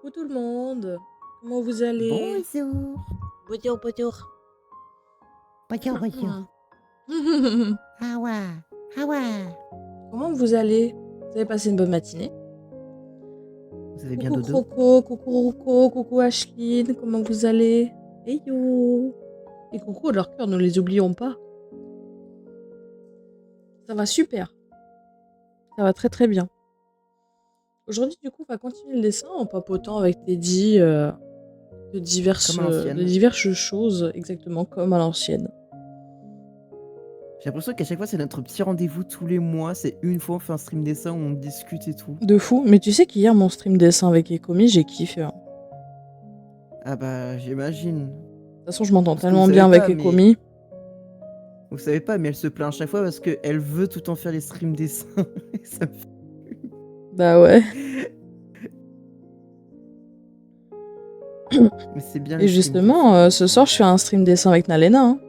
Coucou tout le monde, comment vous allez? Bonjour. Bonjour, bonjour. Bonjour, bonjour. Hawa, hawa. Comment vous allez? Vous avez passé une bonne matinée? Vous avez bien Coucou dodo? Croco, coucou Rouco, coucou Ashline, comment vous allez? Hey yo! Et coucou leur cœur, ne les oublions pas. Ça va super. Ça va très très bien. Aujourd'hui, du coup, on va continuer le dessin en papotant avec Teddy de Comme à l'ancienne. diverses choses, exactement comme à l'ancienne. J'ai l'impression qu'à chaque fois, c'est notre petit rendez-vous tous les mois. C'est une fois, on fait un stream dessin où on discute et tout. De fou, mais tu sais qu'hier, mon stream dessin avec Ekomi, j'ai kiffé. Hein. Ah bah, j'imagine. De toute façon, je m'entends Parce que vous tellement savez bien avec pas, mais... Ekomi. Vous savez pas, mais elle se plaint à chaque fois parce qu'elle veut tout le temps faire les streams dessins. Et ça me fait... Bah ouais. Mais c'est bien Et les streams justement, dessins. ce soir, je fais un stream dessin avec Nalena. Hein.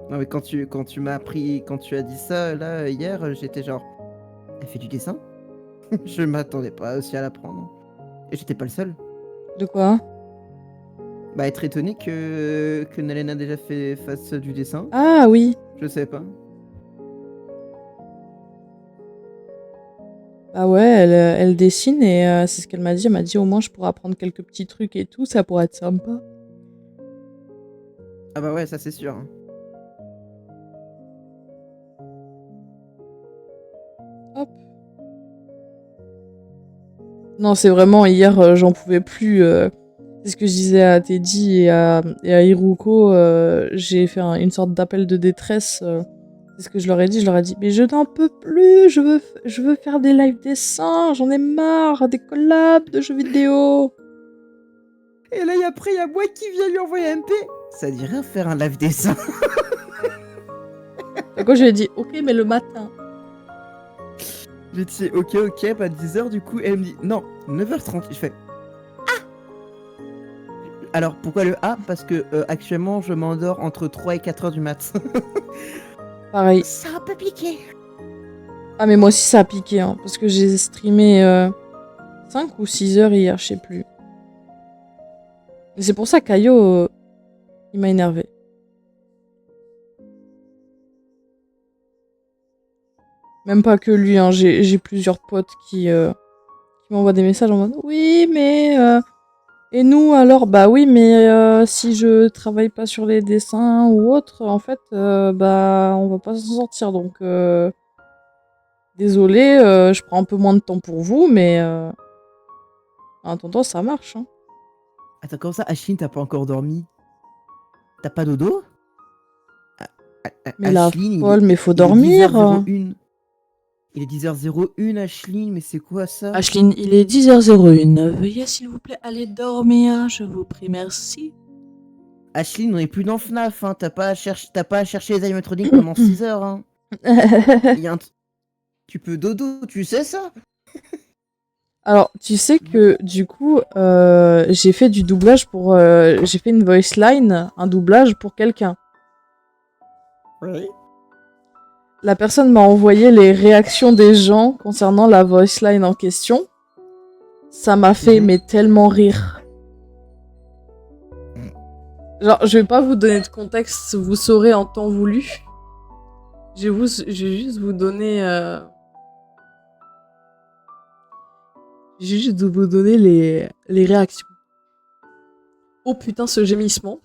Non mais quand tu m'as appris, quand tu as dit ça, là, hier, j'étais genre... Elle fait du dessin? Je m'attendais pas aussi à l'apprendre. Et j'étais pas le seul. De quoi? Bah, être étonné que Nalena a déjà fasse du dessin. Ah oui. Je sais pas. Bah ouais, elle dessine et c'est ce qu'elle m'a dit. Elle m'a dit au moins je pourrais apprendre quelques petits trucs et tout, ça pourrait être sympa. Ah bah ouais, ça c'est sûr. Hop. Non, c'est vraiment hier, j'en pouvais plus. C'est ce que je disais à Teddy et à Hiruko. J'ai fait une sorte d'appel de détresse. C'est ce que je leur ai dit. Je leur ai dit, mais je n'en peux plus. Je veux faire des live dessins. J'en ai marre des collabs de jeux vidéo. Et là, après, il y a moi qui viens lui envoyer un MP. Ça dit rien faire un live dessin. Et quand je lui ai dit, ok, mais le matin. J'ai dit, ok, pas 10h du coup. Elle me dit, non, 9h30. Je fais, ah. Alors, pourquoi le A? Parce que actuellement, je m'endors entre 3 et 4h du mat. Pareil. Ça a un peu piqué. Ah, mais moi aussi, ça a piqué, hein, parce que j'ai streamé 5 ou 6 heures hier, je sais plus. Et c'est pour ça qu'Ayo, il m'a énervé. Même pas que lui, hein, j'ai plusieurs potes qui m'envoient des messages en mode oui, mais. Et nous, alors, bah oui, mais si je travaille pas sur les dessins ou autre, en fait, bah, on va pas s'en sortir. Donc, désolé, je prends un peu moins de temps pour vous, mais en attendant, ça marche. Hein. Attends, comment ça, Ashlyn, t'as pas encore dormi? T'as pas dodo? Mais la Ashlyn, folle, mais faut il est dormir. 10h01. Il est 10h01, Ashlyn, mais c'est quoi ça? Ashlyn, il est 10h01. Veuillez s'il vous plaît aller dormir, je vous prie, merci. Ashlyn, on est plus dans FNAF, hein. T'as pas à chercher les animatroniques pendant 6 heures, hein. Tu peux dodo, tu sais ça? Alors, tu sais que du coup, j'ai fait du doublage pour. J'ai fait une voice line, un doublage pour quelqu'un. Oui. La personne m'a envoyé les réactions des gens concernant la voice line en question. Ça m'a fait mais tellement rire. Genre, je vais pas vous donner de contexte, vous saurez en temps voulu. Je vais juste vous donner. Je vais juste vous donner les réactions. Oh putain, ce gémissement.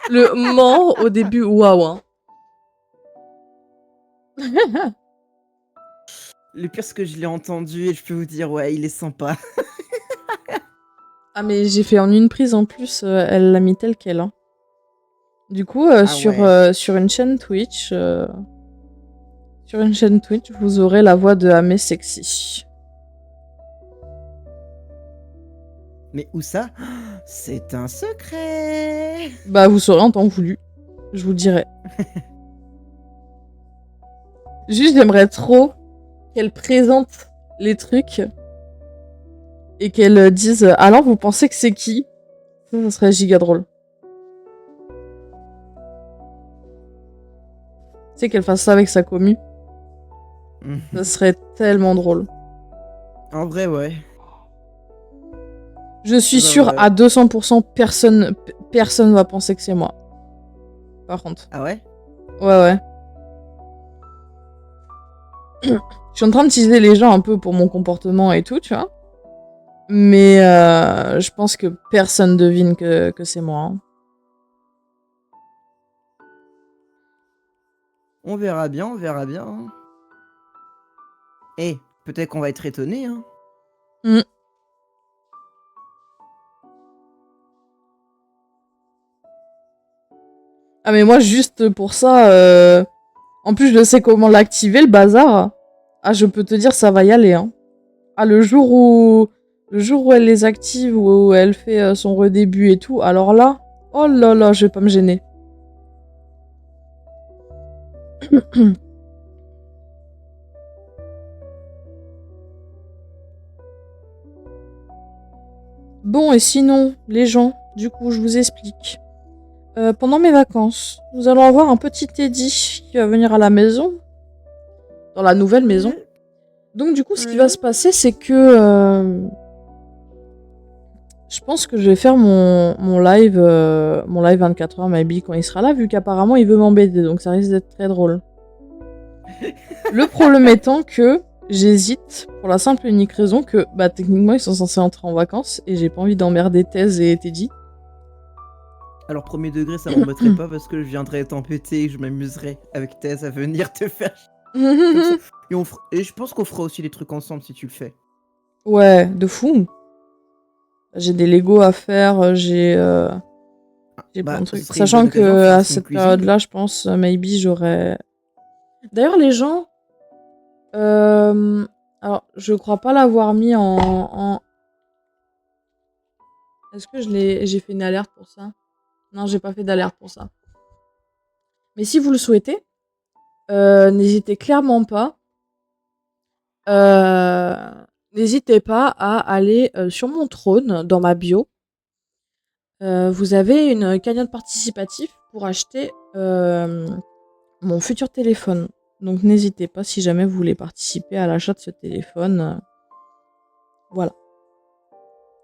Le ment au début, waouh. Hein. Le pire, c'est que je l'ai entendu et je peux vous dire, ouais, il est sympa. Ah, mais j'ai fait en une prise en plus, elle l'a mis tel quel. Hein. Du coup, sur une chaîne Twitch. Sur une chaîne Twitch, vous aurez la voix de Amé Sexy. Mais où ça? C'est un secret. Bah, vous saurez en temps voulu. Je vous le dirai. Juste, j'aimerais trop qu'elle présente les trucs et qu'elle dise alors, vous pensez que c'est qui? Ça serait giga drôle. Tu sais qu'elle fasse ça avec sa commu. Ça serait tellement drôle. En vrai, ouais. Je suis Genre, sûre à 200% personne va penser que c'est moi. Par contre. Ah ouais? Ouais. Je suis en train de teaser les gens un peu pour mon comportement et tout, tu vois. Mais je pense que personne devine que c'est moi. Hein. On verra bien, on verra bien. Hein. Eh, peut-être qu'on va être étonné, hein. Mm. Ah mais moi juste pour ça, en plus je sais comment l'activer le bazar. Ah je peux te dire ça va y aller. Hein. Ah le jour où elle les active, où elle fait son redébut et tout, alors là, oh là là, je vais pas me gêner. Bon et sinon, les gens, du coup je vous explique. Pendant mes vacances, nous allons avoir un petit Teddy qui va venir à la maison, dans la nouvelle maison. Donc du coup, ce qui va se passer, c'est que je pense que je vais faire mon live 24h maybe quand il sera là, vu qu'apparemment il veut m'embêter, donc ça risque d'être très drôle. Le problème étant que j'hésite pour la simple et unique raison que bah techniquement ils sont censés entrer en vacances et j'ai pas envie d'emmerder Thèse et Teddy. Alors, premier degré, ça m'embêterait pas parce que je viendrais t'embêter et je m'amuserais avec Thèse à venir te faire comme ça. Et je pense qu'on fera aussi des trucs ensemble si tu le fais. Ouais, de fou. J'ai des Lego à faire, j'ai plein de Ce trucs. serait une Sachant bonne occasion de que faire à son cette cuisine. période-là, je pense, maybe j'aurais. D'ailleurs, les gens. Alors, je crois pas l'avoir mis en. Est-ce que j'ai fait une alerte pour ça? Non, j'ai pas fait d'alerte pour ça. Mais si vous le souhaitez, n'hésitez clairement pas. N'hésitez pas à aller sur mon trône, dans ma bio. Vous avez une cagnotte participative pour acheter mon futur téléphone. Donc n'hésitez pas si jamais vous voulez participer à l'achat de ce téléphone. Voilà.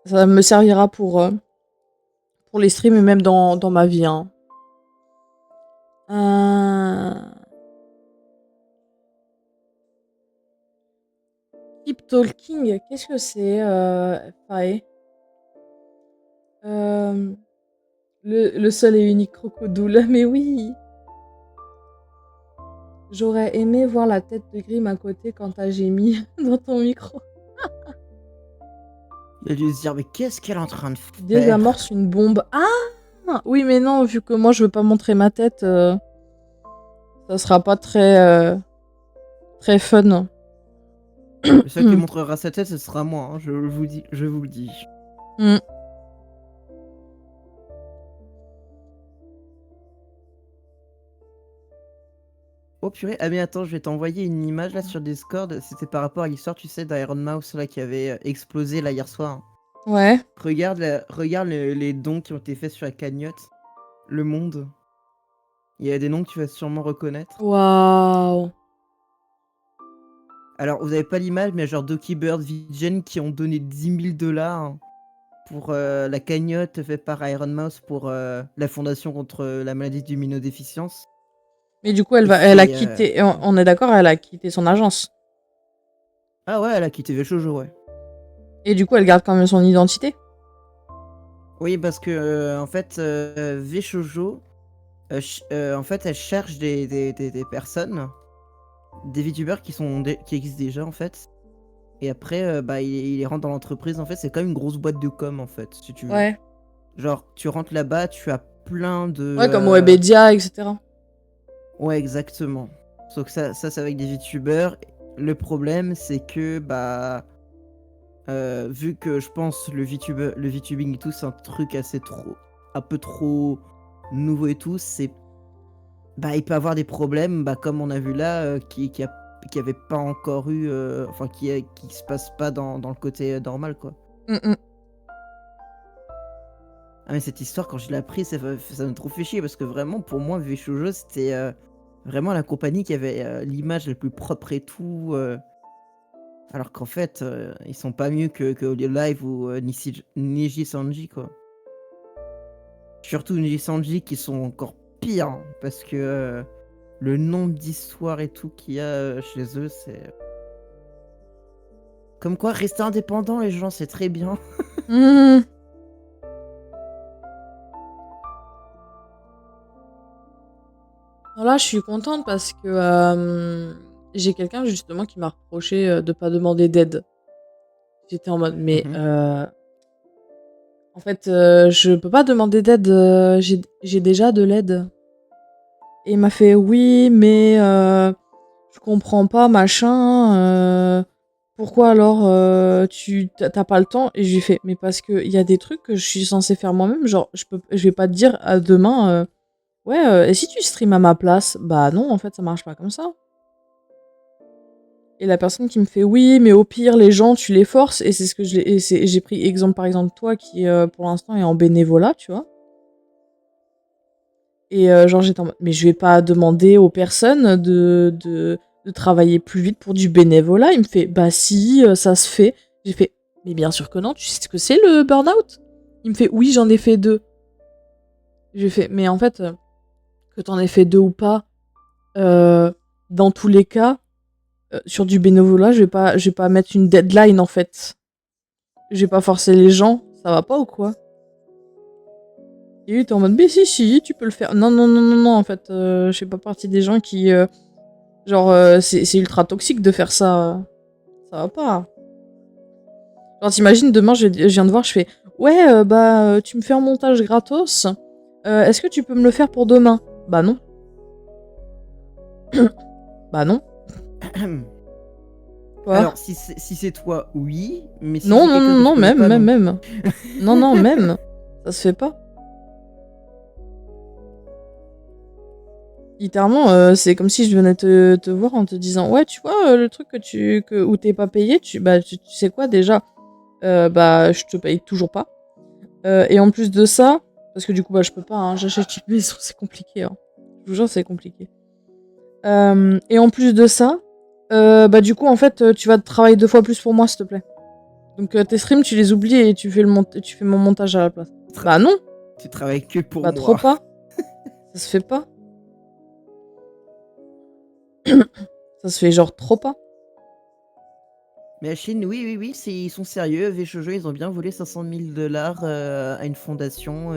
Ça me servira pour les streams et même dans ma vie. Hein. Keep Talking, qu'est-ce que c'est, Faye le seul et unique crocodile. Mais oui. J'aurais aimé voir la tête de Grim à côté quand t'as gémi dans ton micro. Il a dû se dire, mais qu'est-ce qu'elle est en train de faire? Désamorce une bombe. Ah oui, mais non, vu que moi je veux pas montrer ma tête, ça sera pas très fun. Celui qui montrera sa tête, ce sera moi, hein, je vous le dis. Mm. Oh purée, ah mais attends, je vais t'envoyer une image là sur Discord. C'était par rapport à l'histoire, tu sais, d'Iron Mouse là qui avait explosé là hier soir. Ouais. Regarde les dons qui ont été faits sur la cagnotte. Le monde. Il y a des noms que tu vas sûrement reconnaître. Waouh. Alors, vous avez pas l'image, mais genre Doki Bird, Vigen qui ont donné 10 000 $ pour la cagnotte faite par Iron Mouse pour la fondation contre la maladie d'immunodéficience. Mais du coup, elle a quitté. On est d'accord, elle a quitté son agence. Ah ouais, elle a quitté Veshojo, ouais. Et du coup, elle garde quand même son identité. Oui, parce que en fait, Veshojo, en fait, elle cherche des personnes, des VTubers qui existent déjà en fait. Et après, bah, il les rentre dans l'entreprise. En fait, c'est comme une grosse boîte de com en fait, si tu veux. Ouais. Genre, tu rentres là-bas, tu as plein de. Ouais, comme Webedia, etc. Ouais, exactement. Sauf que ça c'est avec des VTubers. Le problème, c'est que, bah. Vu que je pense le VTubing et tout, c'est un truc un peu trop nouveau et tout, c'est. Bah, il peut avoir des problèmes, bah, comme on a vu là, qui avait pas encore eu. Enfin, qui se passe pas dans le côté normal, quoi. Ah mais cette histoire quand je l'ai appris ça m'a trop fait chier parce que vraiment pour moi Veshojo c'était vraiment la compagnie qui avait l'image la plus propre et tout. Alors qu'en fait, ils sont pas mieux que Live ou Niji Sanji, quoi. Surtout Niji Sanji qui sont encore pires, hein, parce que le nombre d'histoires et tout qu'il y a chez eux, c'est. Comme quoi, rester indépendant, les gens, c'est très bien. Mmh. Alors là, je suis contente parce que j'ai quelqu'un justement qui m'a reproché de pas demander d'aide. J'étais en mode, mais Mhm. en fait, je peux pas demander d'aide, j'ai déjà de l'aide. Et il m'a fait, oui, mais je comprends pas, machin. Pourquoi alors tu t'as pas le temps? Et je lui fais, mais parce qu'il y a des trucs que je suis censée faire moi-même. Genre, je vais pas te dire à demain, ouais, et si tu stream à ma place? Bah non, en fait, ça marche pas comme ça. Et la personne qui me fait, oui, mais au pire, les gens, tu les forces. Et c'est ce que j'ai pris exemple par exemple toi qui, pour l'instant, est en bénévolat, tu vois. Et genre, j'étais en mode, mais je vais pas demander aux personnes de travailler plus vite pour du bénévolat. Il me fait, bah si, ça se fait. J'ai fait, mais bien sûr que non, tu sais ce que c'est le burn-out? Il me fait, oui, j'en ai fait 2. J'ai fait, mais en fait, que t'en aies fait 2 ou pas, dans tous les cas, sur du bénévolat, je vais pas mettre une deadline en fait. Je vais pas forcer les gens, ça va pas ou quoi? Et lui, t'es en mode, mais si, tu peux le faire. Non, non, non, non, non, en fait, je fais pas partie des gens qui. Genre, c'est ultra toxique de faire ça. Ça va pas. Genre, t'imagines, demain, je viens de voir, je fais, ouais, bah, tu me fais un montage gratos. Est-ce que tu peux me le faire pour demain? Bah non. Bah non. Quoi? Alors, si c'est toi, oui, mais si Non, c'est non, quelqu'un non, que je non, connais pas, non. même. Non, non, même. Ça se fait pas. Littéralement, c'est comme si je venais te voir en te disant, ouais, tu vois, le truc où t'es pas payé, bah, tu sais quoi déjà? Bah, je te paye toujours pas. Et en plus de ça, parce que du coup, bah, je peux pas, hein, j'achète une maison, c'est compliqué. Hein. Je vous jure, c'est compliqué. Et en plus de ça, bah, du coup, en fait, tu vas travailler 2 fois plus pour moi, s'il te plaît. Donc, tes streams, tu les oublies et tu fais mon montage à la place. Bah non, Tu travailles que pour bah trop moi. pas. Ça se fait pas. Ça se fait genre trop pas. Mais la Chine, oui, ils sont sérieux. VHJ, ils ont bien volé 500 000 dollars à une fondation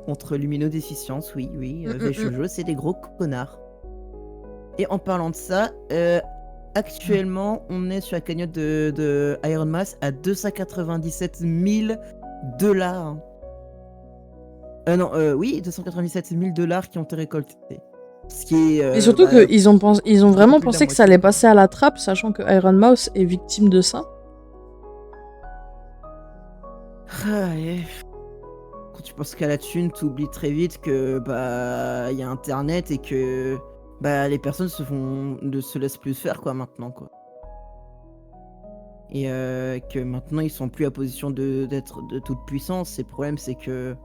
contre l'immunodéficience. Oui, VHJ, c'est des gros connards. Et en parlant de ça, actuellement, on est sur la cagnotte de Iron Mass à 297 000 dollars. Non, oui, 297 000 dollars qui ont été récoltés. Ce qui est. Et surtout Bah, qu'ils ils ont beaucoup vraiment plus de la pensé que ça moitié, allait quoi. passer à la trappe, sachant que Iron Mouse est victime de ça. Ah, ouais. Quand tu penses qu'à la thune, tu oublies très vite que bah il y a internet et que bah les personnes ne se laissent plus faire quoi maintenant quoi. Et que maintenant ils sont plus à position d'être de toute puissance. Et le problème c'est que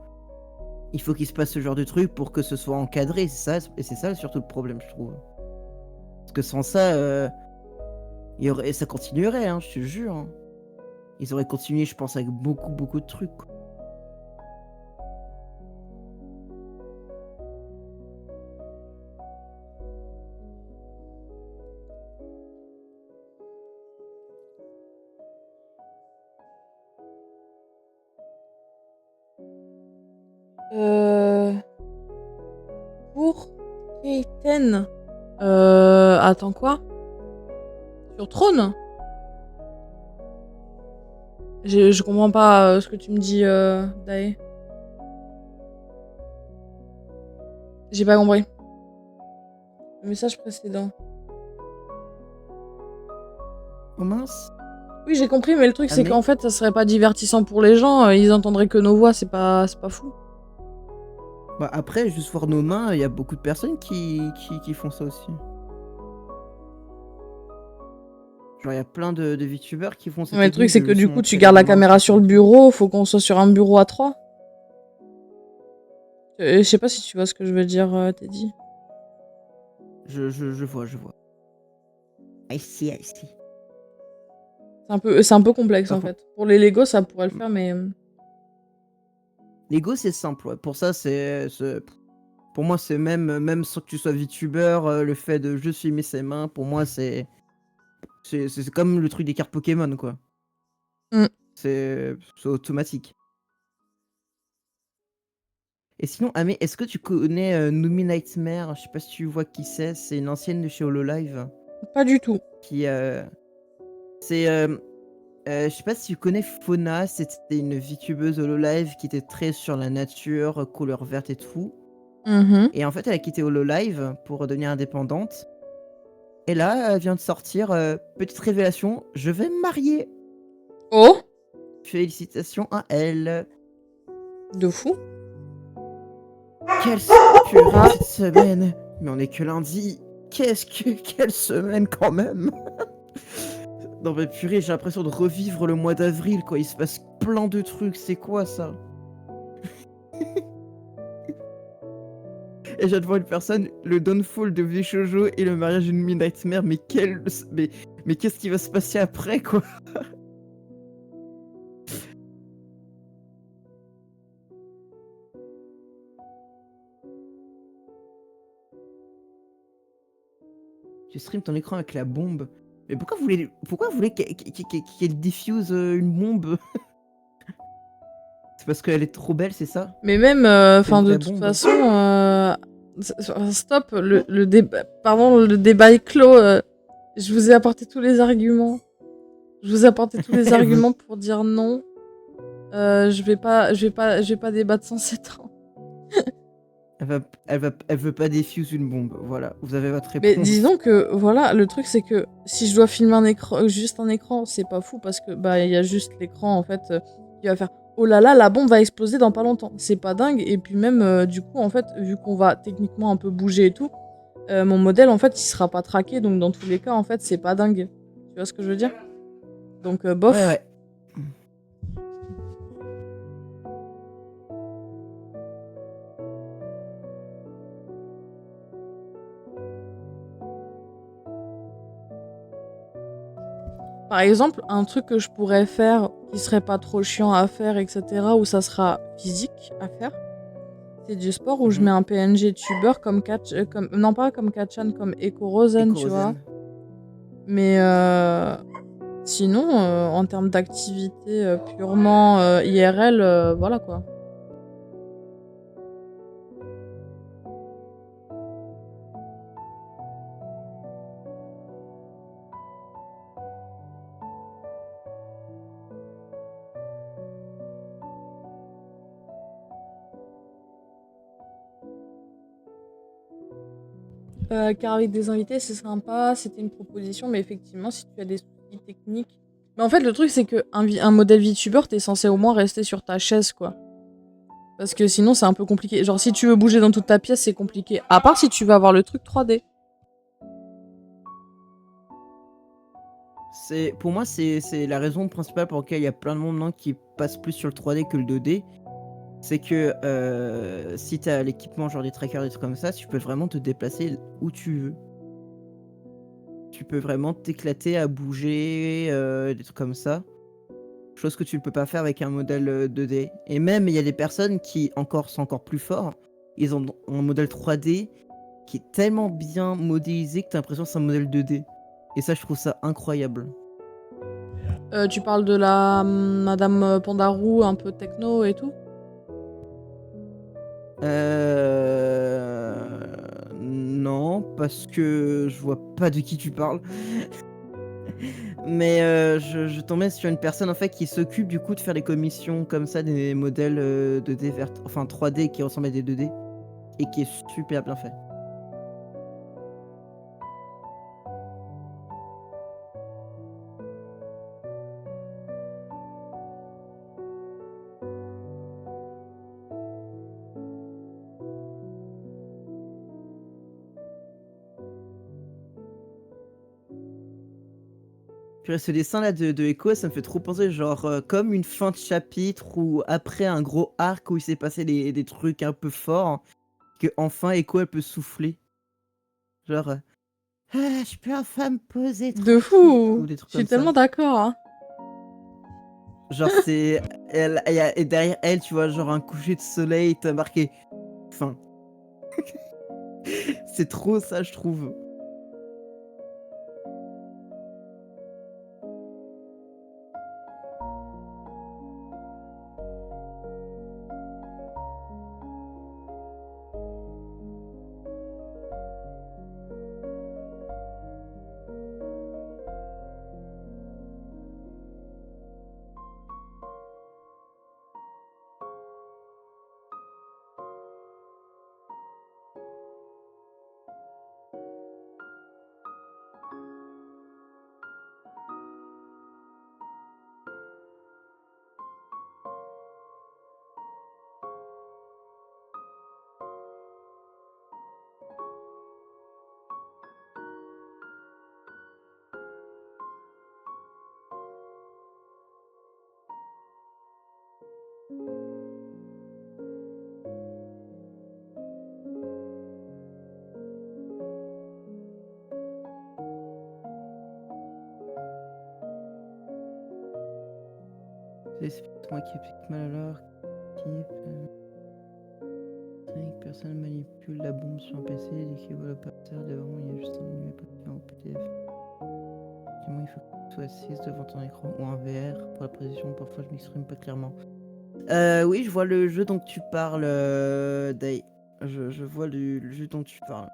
il faut qu'il se passe ce genre de truc pour que ce soit encadré. C'est ça surtout le problème je trouve. Parce que sans ça, ça continuerait, hein, je te jure. Hein. Ils auraient continué, je pense, avec beaucoup de trucs. Quoi. Pour Keiten. Attends quoi? Sur Trône? Je comprends pas ce que tu me dis, Dae. J'ai pas compris. Le message précédent. Oh mince. Oui, j'ai compris, mais le truc, Ah c'est mais qu'en fait, ça serait pas divertissant pour les gens, ils entendraient que nos voix, c'est pas fou. bah après, juste voir nos mains, il y a beaucoup de personnes qui font ça aussi. Genre, il y a plein de VTubers qui font cette Mais le truc, technique c'est de que juste du coup, tu montrer gardes leurs la mains caméra tout sur le et tout. bureau, faut qu'on soit sur un bureau à 3. Je sais pas si tu vois ce que je veux dire, Teddy. Je vois, je vois. I see, I see. C'est un peu complexe, Par en contre, fait. Pour les Lego, ça pourrait le faire, mais Lego, c'est simple, ouais. Pour ça, pour moi, c'est même sans que tu sois VTuber, le fait de juste filmer ses mains, pour moi, c'est comme le truc des cartes Pokémon, quoi. mmh. C'est automatique. Et sinon, Amé, est-ce que tu connais Noomi Nightmare? Je sais pas si tu vois qui c'est. C'est une ancienne de chez HoloLive Pas du tout. qui c'est je sais pas si tu connais Fauna. C'était une VTubeuse HoloLive qui était très sur la nature, couleur verte et tout. Mmh. Et en fait, elle a quitté HoloLive pour devenir indépendante. Et là, elle vient de sortir, petite révélation, je vais me marier. Oh! Félicitations à elle. De fou. Quelle purée Ah, cette semaine. Mais on est que lundi. Quelle semaine quand même. Non mais purée, j'ai l'impression de revivre le mois d'avril, quoi. Il se passe plein de trucs, c'est quoi ça? Et je viens de voir une personne, le downfall de Vishojo et le mariage d'une Nightmare, mais qu'est-ce qui va se passer après, quoi? Tu stream ton écran avec la bombe. Mais pourquoi vous voulez qu'elle diffuse une bombe? C'est parce qu'elle est trop belle, c'est ça? mais même, C'est une enfin, de vraie toute bombe. façon, stop, le débat, pardon, le débat est clos. Je vous ai apporté tous les arguments. Je vous ai apporté tous les arguments pour dire non. Je vais pas débattre sans 7 ans. Elle veut pas diffuse une bombe. Voilà, vous avez votre Mais réponse. disons que, voilà, le truc c'est que si je dois filmer un écran, juste un écran, c'est pas fou parce que bah il y a juste l'écran en fait qui va faire oh là là, la bombe va exploser dans pas longtemps. C'est pas dingue. Et puis même du coup en fait, vu qu'on va techniquement un peu bouger et tout, mon modèle en fait il sera pas traqué, donc dans tous les cas en fait c'est pas dingue. Tu vois ce que je veux dire? Donc Ouais, bof. ouais. Par exemple, un truc que je pourrais faire qui serait pas trop chiant à faire, etc., où ça sera physique à faire, c'est du sport où je mets Mhm. un PNG tuber comme non pas comme Kachan, comme Echo Rosen, tu vois. Rosen. Mais sinon, en termes d'activité purement IRL, voilà quoi. Car avec des invités, c'est sympa, c'était une proposition, mais effectivement, si tu as des soucis techniques. Mais en fait, le truc, c'est que un modèle VTuber, t'es censé au moins rester sur ta chaise, quoi. Parce que sinon, c'est un peu compliqué. Genre, si tu veux bouger dans toute ta pièce, c'est compliqué. À part si tu veux avoir le truc 3D. Pour moi, c'est la raison principale pour laquelle il y a plein de monde maintenant qui passe plus sur le 3D que le 2D. C'est que si t'as l'équipement, genre des trackers, des trucs comme ça, tu peux vraiment te déplacer où tu veux. Tu peux vraiment t'éclater à bouger, des trucs comme ça. Chose que tu ne peux pas faire avec un modèle 2D. Et même, il y a des personnes qui sont encore plus forts. Ils ont un modèle 3D qui est tellement bien modélisé que t'as l'impression que c'est un modèle 2D. Et ça, je trouve ça incroyable. Tu parles de la Madame Pandarou, un peu techno et tout. Non, parce que je vois pas de qui tu parles. Mais je tombais sur une personne en fait qui s'occupe du coup de faire des commissions comme ça, des modèles 2D enfin 3D qui ressemblent à des 2D et qui est super bien fait. Puis ce dessin là de Echo, ça me fait trop penser genre comme une fin de chapitre ou après un gros arc où il s'est passé des trucs un peu forts, que enfin Echo elle peut souffler. Genre, «Ah, je peux enfin me poser De tranquille» fou! ou des trucs Je suis comme ça. tellement d'accord, hein. Genre c'est elle et derrière elle, tu vois, genre un coucher de soleil, tu marqué «fin». C'est trop ça, je trouve. C'est moi qui ai piqué mal alors, qui 5 personnes manipulent la bombe sur un PC, dès qu'ils voient le parterre devant, il y a juste un menu à papier en PDF. Effectivement, il faut que tu sois assise devant ton écran ou en VR. Pour la précision, parfois je m'exprime pas clairement. Oui, je vois le jeu dont tu parles, Day. Je vois le jeu dont tu parles.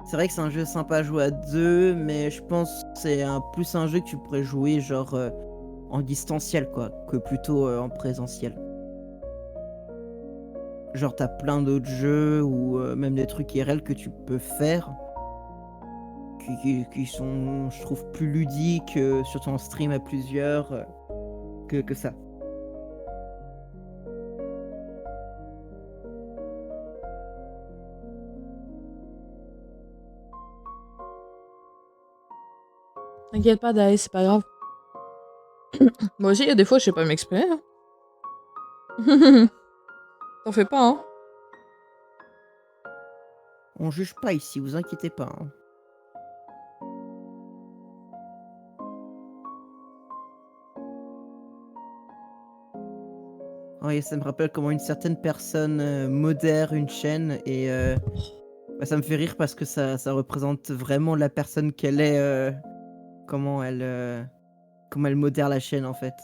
C'est vrai que c'est un jeu sympa à jouer à deux, mais je pense que c'est plus un jeu que tu pourrais jouer genre en distanciel quoi, que plutôt en présentiel. Genre t'as plein d'autres jeux ou même des trucs IRL que tu peux faire qui sont, je trouve, plus ludiques, surtout en stream à plusieurs, que ça. T'inquiète pas, Dae, c'est pas grave. Moi aussi, il y a des fois, je sais pas m'exprimer, hein. T'en fais pas, hein. On juge pas ici, vous inquiétez pas, hein. Ouais, ça me rappelle comment une certaine personne modère une chaîne et bah, ça me fait rire parce que ça représente vraiment la personne qu'elle est, comment elle, comment elle modère la chaîne en fait.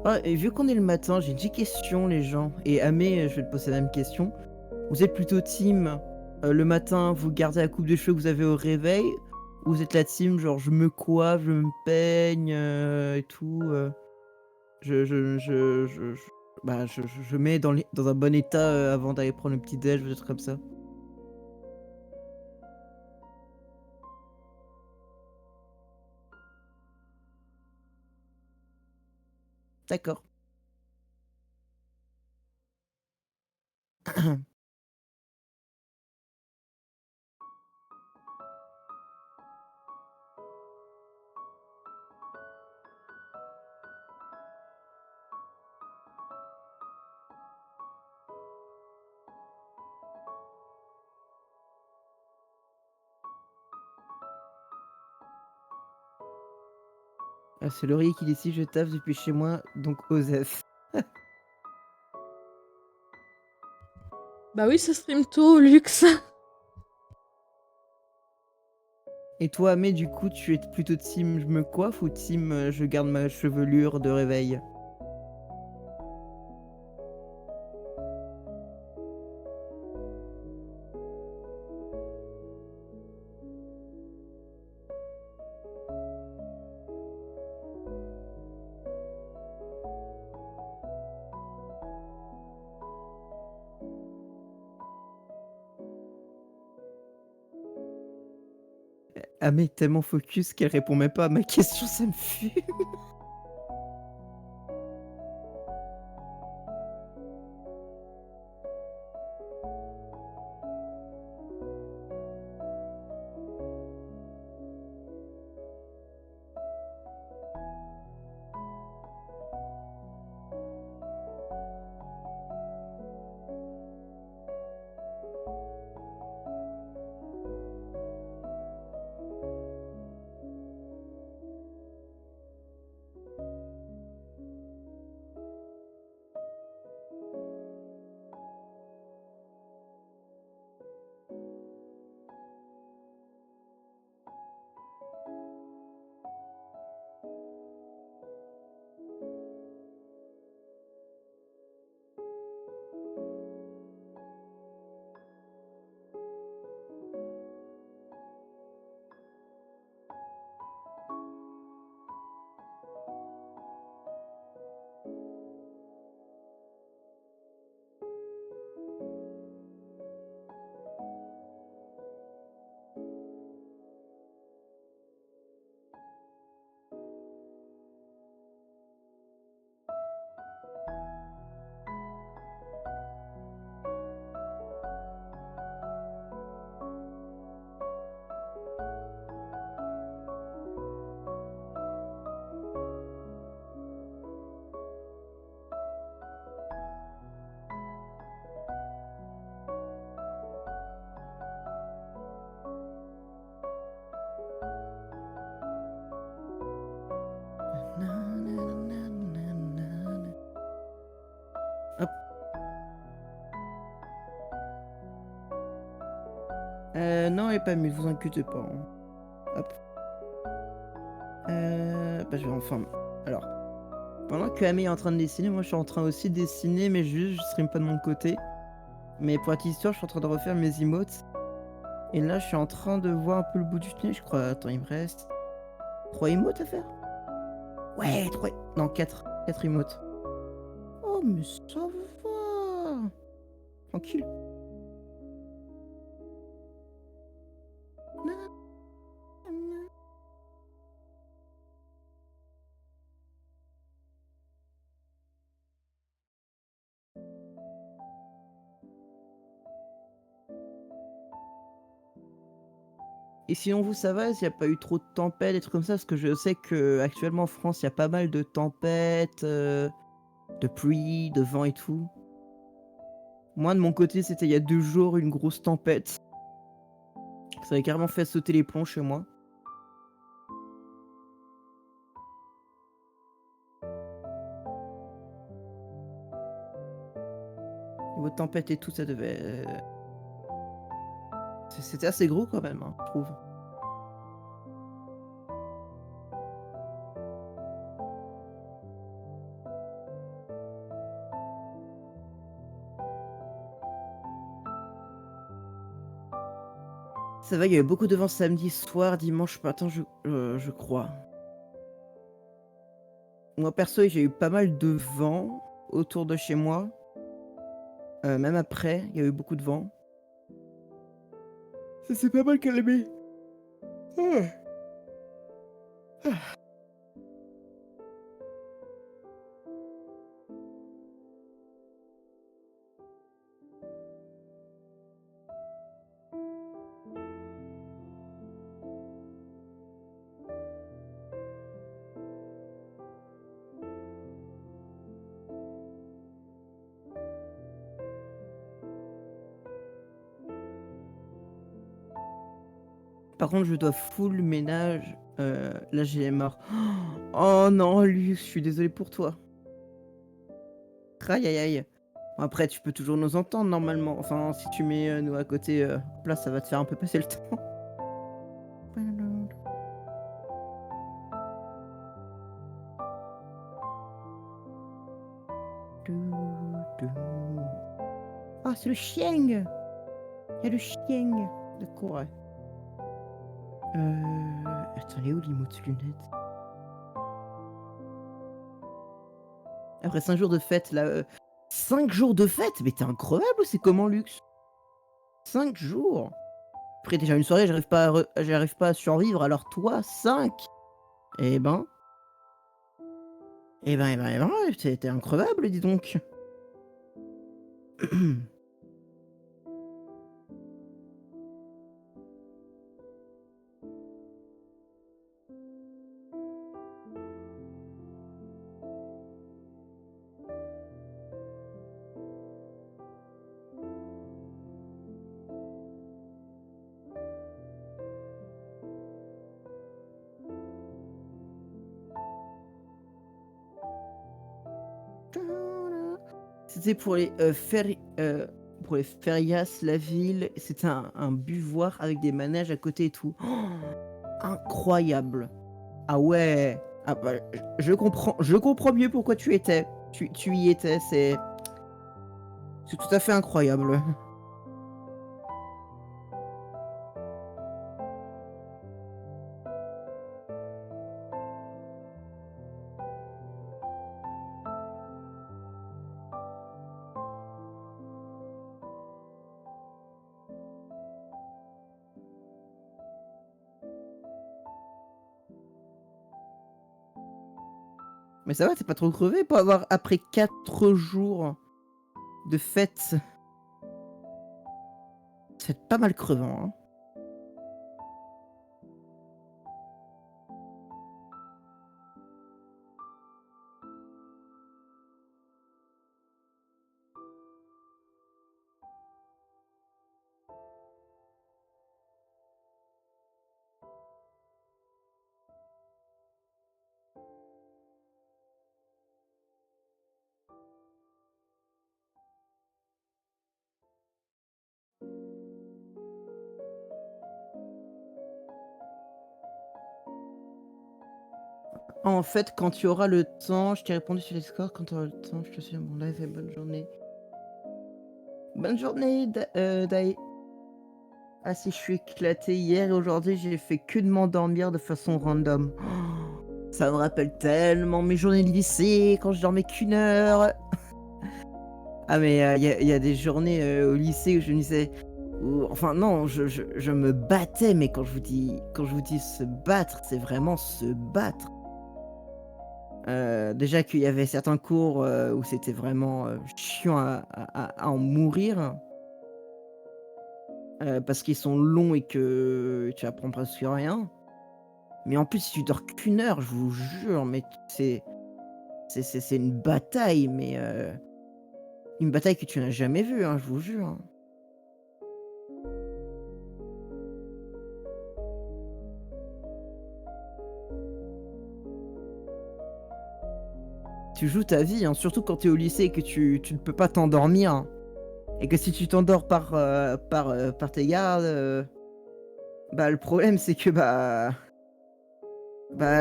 Ah, et vu qu'on est le matin, j'ai une petite question, les gens. Et Amé, je vais te poser la même question. Vous êtes plutôt team le matin, vous gardez la coupe de cheveux que vous avez au réveil, ou vous êtes la team genre je me coiffe, je me peigne et tout. Bah, je mets dans un bon état avant d'aller prendre le petit déj ou des trucs comme ça. D'accord. Ah, c'est Laurier qui dit si je taffe depuis chez moi, donc Osef. Bah oui, ça stream tôt, luxe. Et toi, Amé, du coup, tu es plutôt team je me coiffe ou team je garde ma chevelure de réveil? Amé est tellement focus qu'elle répond même pas à ma question, ça me fume. Non, elle est pas mute, vous inquiétez pas, hein. Hop. Bah, je vais enfin. Alors, pendant que Amé est en train de dessiner, moi je suis en train aussi de dessiner, mais juste je stream pas de mon côté. Mais pour la petite histoire, je suis en train de refaire mes emotes. Et là, je suis en train de voir un peu le bout du tunnel, je crois. Attends, il me reste 3 emotes à faire. Ouais, 3. Non, 4. 4 emotes. Oh, mais ça va. Tranquille. Et sinon, vous, ça va? S'il n'y a pas eu trop de tempêtes, des trucs comme ça? Parce que je sais qu'actuellement en France, il y a pas mal de tempêtes, de pluie, de vent et tout. Moi, de mon côté, c'était il y a 2 jours une grosse tempête. Ça avait carrément fait sauter les plombs chez moi. Niveau tempête et tout, ça devait. C'était assez gros quand même, hein, je trouve. Ça va, il y avait beaucoup de vent samedi soir, dimanche matin, je crois. Moi, perso, j'ai eu pas mal de vent autour de chez moi. Même après, il y a eu beaucoup de vent. Ça s'est pas mal calmé. Ah. Ah. Par contre, je dois full ménage. Là, j'ai marre. Oh non, lui, je suis désolé pour toi. Aïe aïe aïe. Bon, après, tu peux toujours nous entendre normalement. Enfin, si tu mets nous à côté, hop là, ça va te faire un peu passer le temps. Ah, c'est le chien. Il y a le chien. D'accord, ouais. Attends, il est où l'emote lunettes? Après 5 jours de fête, là. 5 jours de fête? Mais t'es incroyable, c'est comment, Lux? 5 jours? Après, déjà une soirée, j'arrive pas à survivre, alors toi, 5? Eh ben. T'es incroyable, dis donc. C'était pour les férias, la ville. C'était un buvoir avec des manèges à côté et tout. Oh, incroyable. Ah ouais. Ah bah, je comprends mieux pourquoi tu étais. Tu y étais, c'est tout à fait incroyable. Mais ça va, t'es pas trop crevé pour avoir après 4 jours de fête. C'est pas mal crevant, hein. En fait, quand tu auras le temps, je t'ai répondu sur Discord, quand tu auras le temps, je te suis à mon live et bonne journée. Bonne journée, Daï. Ah si, je suis éclaté hier et aujourd'hui, j'ai fait que de m'endormir de façon random. Ça me rappelle tellement mes journées de lycée quand je dormais qu'une heure. Ah mais il y a des journées au lycée où je me disais, enfin non, je me battais, mais quand je vous dis se battre, c'est vraiment se battre. Déjà qu'il y avait certains cours où c'était vraiment chiant à en mourir, parce qu'ils sont longs et que tu apprends presque rien. Mais en plus, si tu dors qu'une heure, je vous jure, mais c'est une bataille, mais une bataille que tu n'as jamais vue, hein, je vous jure, hein. Tu joues ta vie, hein, surtout quand tu es au lycée et que tu ne peux pas t'endormir, hein, et que si tu t'endors par tes gardes, bah, le problème c'est que, bah,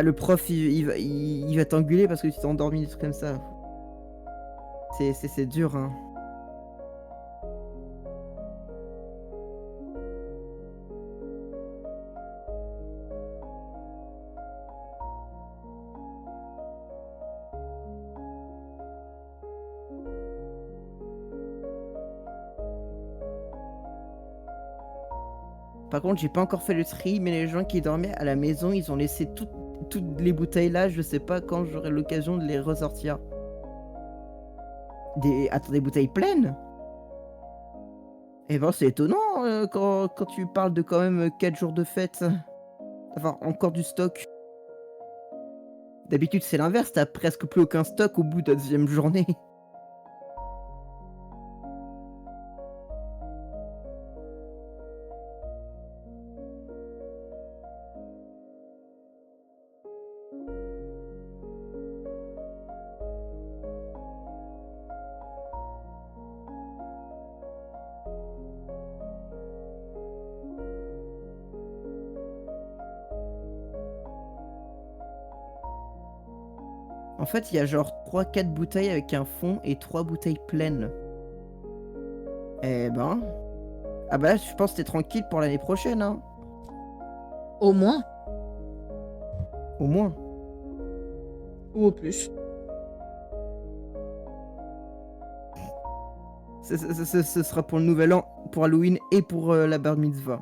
le prof il va t'engueuler parce que tu t'es endormi, des trucs comme ça. C'est dur, hein. Par contre, j'ai pas encore fait le tri, mais les gens qui dormaient à la maison, ils ont laissé toutes les bouteilles là, je sais pas quand j'aurai l'occasion de les ressortir. Des bouteilles pleines? Eh ben, c'est étonnant, quand tu parles de quand même 4 jours de fête, d'avoir encore du stock. D'habitude, c'est l'inverse, tu presque plus aucun stock au bout de la 2e journée. En fait, il y a genre 3-4 bouteilles avec un fond et 3 bouteilles pleines. Eh ben, ah bah, là, je pense que tu tranquille pour l'année prochaine, hein, Au moins, au moins. ou au plus. Ce sera pour le nouvel an, pour Halloween et pour, la bar mitzvah.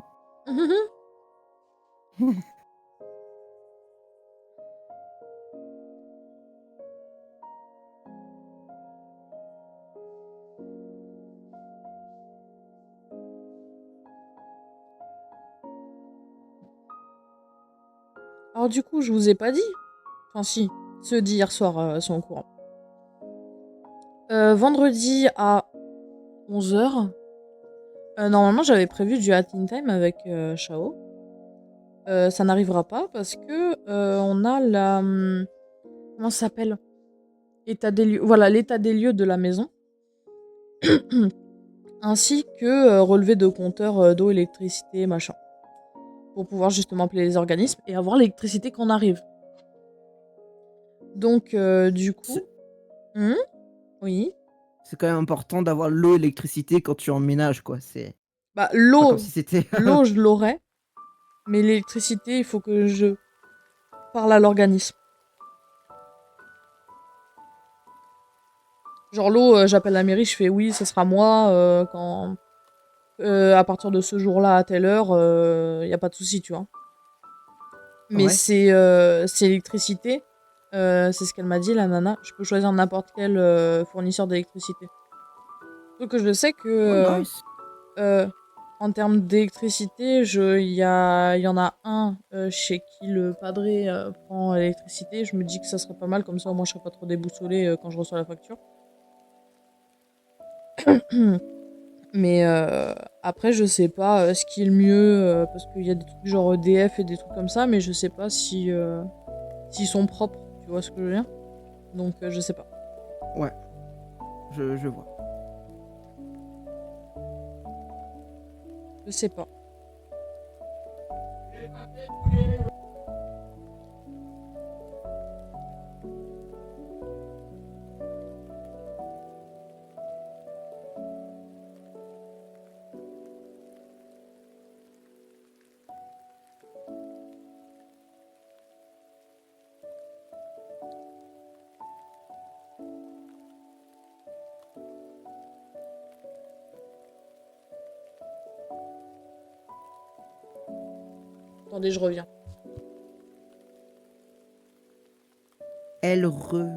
Alors du coup, je vous ai pas dit. Enfin si, ceux d'hier soir sont au courant. Vendredi à 11h, normalement j'avais prévu du Hat in Time avec Shao. Ça n'arrivera pas parce que on a la... comment ça s'appelle? État des lieux. Voilà, l'état des lieux de la maison. Ainsi que relevé de compteurs d'eau, électricité, machin. Pour pouvoir justement appeler les organismes et avoir l'électricité quand on arrive. Donc du coup... C'est Oui. c'est quand même important d'avoir l'eau et l'électricité quand tu emménages, quoi. C'est Bah pas comme l'eau, si c'était l'eau je l'aurais. Mais l'électricité, il faut que je parle à l'organisme. Genre l'eau, j'appelle la mairie, je fais oui, ça sera moi quand à partir de ce jour-là à telle heure, y a pas de souci, tu vois. Mais ouais. c'est l'électricité, c'est ce qu'elle m'a dit la nana. Je peux choisir n'importe quel fournisseur d'électricité. Sauf que je sais que Oh nice. en termes d'électricité, il y en a un chez qui le padré prend l'électricité. Je me dis que ça serait pas mal, comme ça au moins je serais pas trop déboussolée quand je reçois la facture. Mais après, je sais pas ce qui est le mieux, parce qu'il y a des trucs genre EDF et des trucs comme ça, mais je sais pas si s'ils sont propres, tu vois ce que je veux dire? Donc je sais pas. Ouais, je vois. Je sais pas. Attendez, je reviens. Elle re.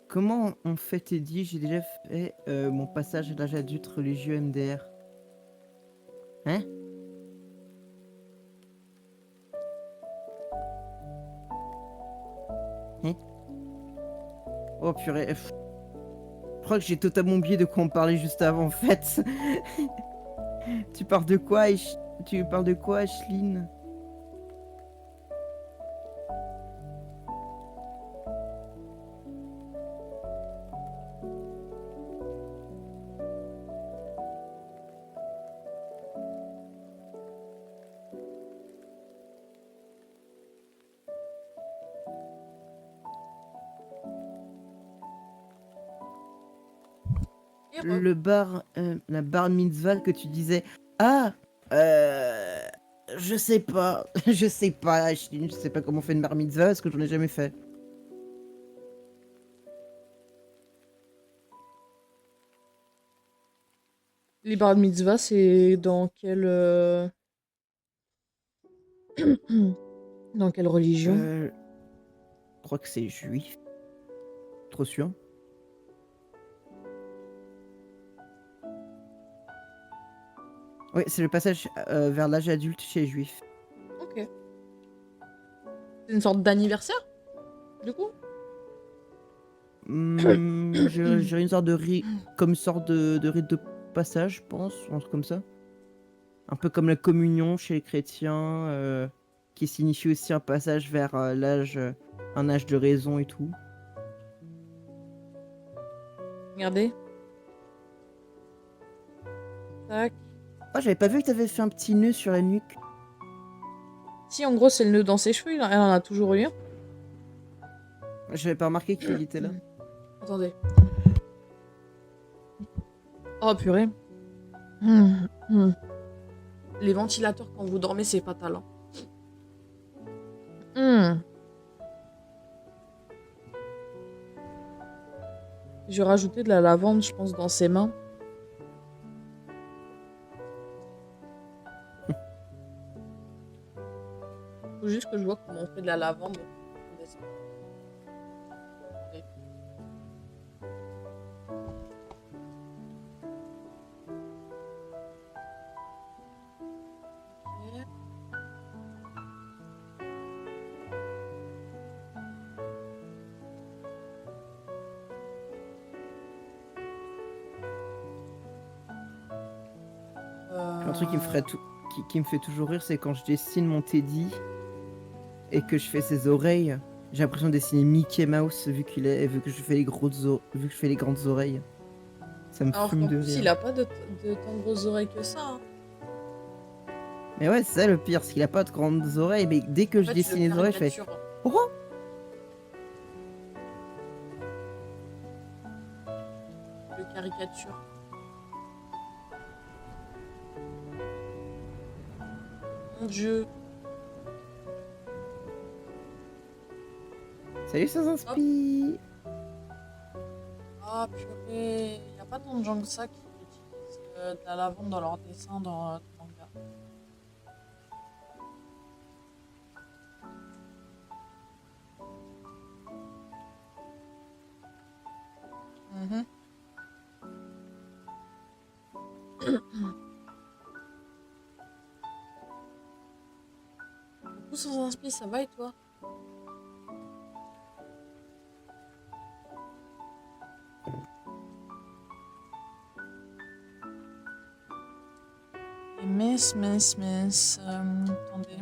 Comment on fait Teddy? J'ai déjà fait mon passage à l'âge adulte religieux MDR. Hein? Hein? Oh purée. Je crois que j'ai totalement oublié de quoi on parlait juste avant en fait. Tu parles de quoi, Tu parles de quoi, Ashline? Et re. La bar mitzvah que tu disais. Ah, euh, je sais pas, je sais pas, Ashline, je sais pas comment on fait une bar mitzvah parce que j'en ai jamais fait. Les bar mitzvah, c'est dans quelle dans quelle religion? Je crois que c'est juif. Trop sûr. Oui, c'est le passage vers l'âge adulte chez les juifs. Ok. C'est une sorte d'anniversaire, du coup? J'ai une sorte de comme sorte de rite de passage, je pense, un truc comme ça. Un peu comme la communion chez les chrétiens, qui signifie aussi un passage vers un âge de raison et tout. Regardez. Tac. Ah, j'avais pas vu que t'avais fait un petit nœud sur la nuque. Si, en gros, c'est le nœud dans ses cheveux, elle en a toujours eu un. J'avais pas remarqué qu'il était là. Attendez. Oh, purée. Les ventilateurs, quand vous dormez, c'est fatal. Je vais rajouter de la lavande, je pense, dans ses mains. Faut juste que je vois comment on fait de la lavande. Un truc qui me fait toujours rire, c'est quand je dessine mon Teddy et que je fais ses oreilles. J'ai l'impression de dessiner Mickey Mouse vu que je fais vu que je fais les grandes oreilles. Ça me Alors fume qu'en de plus, rire. il a pas de tant grosses oreilles que ça. Hein. Mais ouais, c'est ça le pire, c'est qu'il a pas de grandes oreilles, mais dès que En je fait, dessine les oreilles, je fais oh! Le caricature. Mon Dieu. Salut, ça s'inspire. Ah purée, y a pas tant de gens que ça qui utilisent de la lavande dans leur dessin dans le manga. Du coup, sans inspi, ça va et toi? Et Miss, attendez.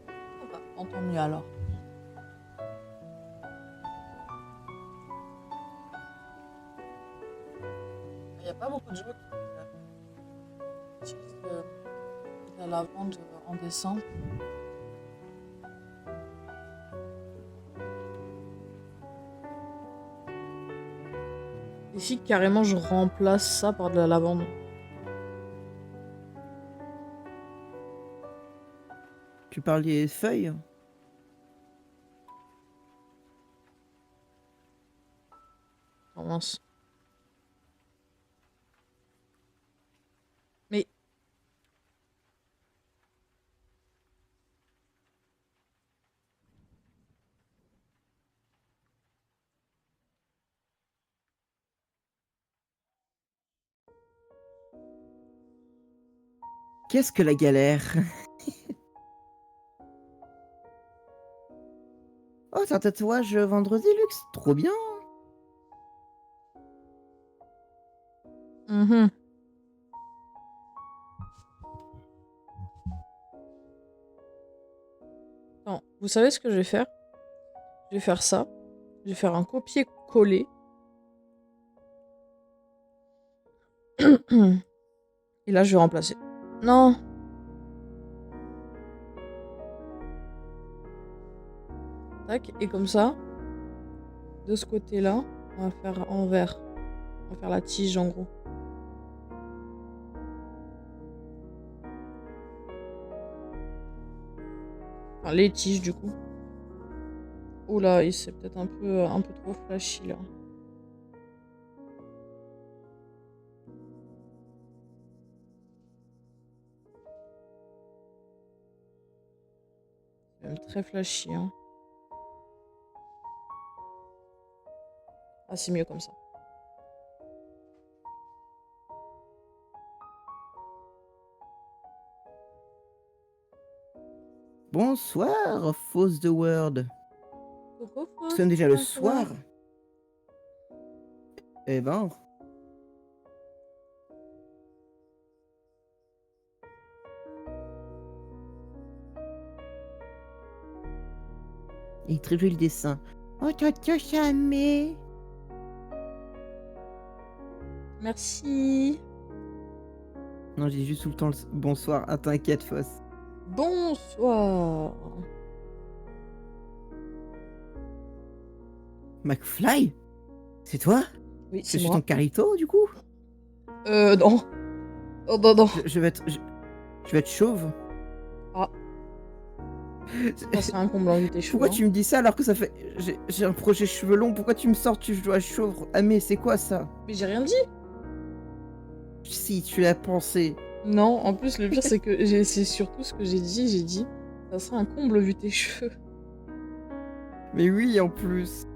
Oh bah, entends mieux alors. Il n'y a pas beaucoup de gens qui utilisent de la lavande en dessin. Ici, carrément, je remplace ça par de la lavande. Tu parles des feuilles? Oh mince. Mais Qu'est-ce que la galère? Oh, c'est un tatouage vendredi luxe, trop bien. mhm. Attends, vous savez ce que je vais faire? Je vais faire ça. Je vais faire un copier-coller. Et là, je vais remplacer. Non. Tac. Et comme ça, de ce côté-là, on va faire en vert. On va faire la tige en gros. Enfin, les tiges du coup. Oula, c'est peut-être un peu trop flashy là. C'est même très flashy. Hein. Ah, c'est mieux comme ça. Bonsoir, Fausse de Word. Coucou, Nous Fausse, sommes déjà le comment ça va? soir. Eh ben, il est très joli le dessin. Oh, t'as jamais. Merci. Non, j'ai juste tout le temps le bonsoir. Ah, t'inquiète, Fausse. Bonsoir. McFly? C'est toi? Oui, Je c'est suis ton moi. carito, du coup? Non. Oh, non, non. Je vais être chauve. Ah, ça serait un comble enlever tes cheveux. Pourquoi Hein. tu me dis ça alors que ça fait... J'ai un projet cheveux longs, pourquoi tu me sors tu dois être chauve? Ah mais c'est quoi ça? Mais j'ai rien dit. Si, tu l'as pensé. Non, en plus, le pire, c'est que c'est surtout ce que j'ai dit. J'ai dit, ça serait un comble vu tes cheveux. Mais oui, en plus.